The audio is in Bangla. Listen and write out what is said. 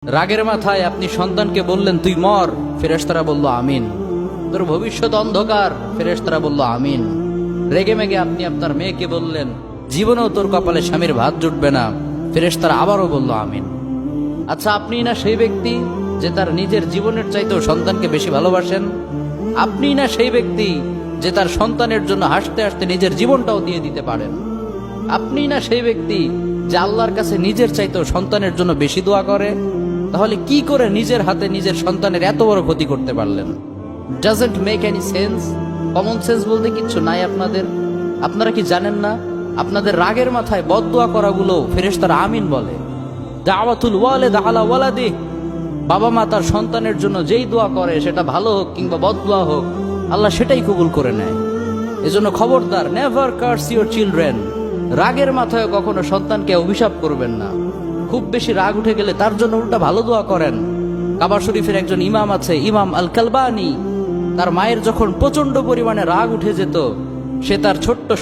রাগের মাথায় আপনি সন্তানকে বললেন তুই মর, ফেরেশতারা বলল আমিন। তোর ভবিষ্যৎ অন্ধকার, ফেরেশতারা বলল আমিন। রেগে মেগে আপনি আপনার মেয়েকে বললেন জীবনেও তোর কপালে স্বামীর ভাত জুটবে না, ফেরেশতারা আবারও বলল আমিন। আচ্ছা, আপনি না সেই ব্যক্তি যে তার নিজের জীবনের চাইতেও সন্তানকে বেশি ভালোবাসেন? আপনি না সেই ব্যক্তি যে তার সন্তানের জন্য হাসতে হাসতে নিজের জীবনটাও দিয়ে দিতে পারেন? আপনি না সেই ব্যক্তি যে আল্লাহর কাছে নিজের চাইতেও সন্তানের জন্য বেশি দোয়া করে? তাহলে কি করে নিজের হাতে নিজের সন্তানের এত বড় ক্ষতি করতে পারলেন? Doesn't make any sense. Common sense বলতে কিচ্ছু নাই আপনাদের? আপনারা কি জানেন না আপনাদের রাগের মাথায় বদদোয়া করাগুলো ফেরেশতারা আমিন বলে? দাওয়াতুল ওয়ালিদ আলা ওয়ালাদি, বাবা মা তার সন্তানের জন্য যেই দোয়া করে সেটা ভালো হোক কিংবা বদদোয়া হোক, আল্লাহ সেটাই কবুল করে নেয়। এজন্য খবরদার, নেভার কার্স ইউর চিলড্রেন। রাগের মাথায় কখনো সন্তানকে অভিশাপ করবেন না। খুব বেশি রাগ উঠে গেলে তার জন্য উল্টা ভালো দোয়া করেন। কাবা শরীফের একজন ইমাম আছে, ইমাম আল কালবানি। তার মায়ের যখন প্রচন্ড পরিমাণে রাগ উঠে যেত, সে তার ছোট্ট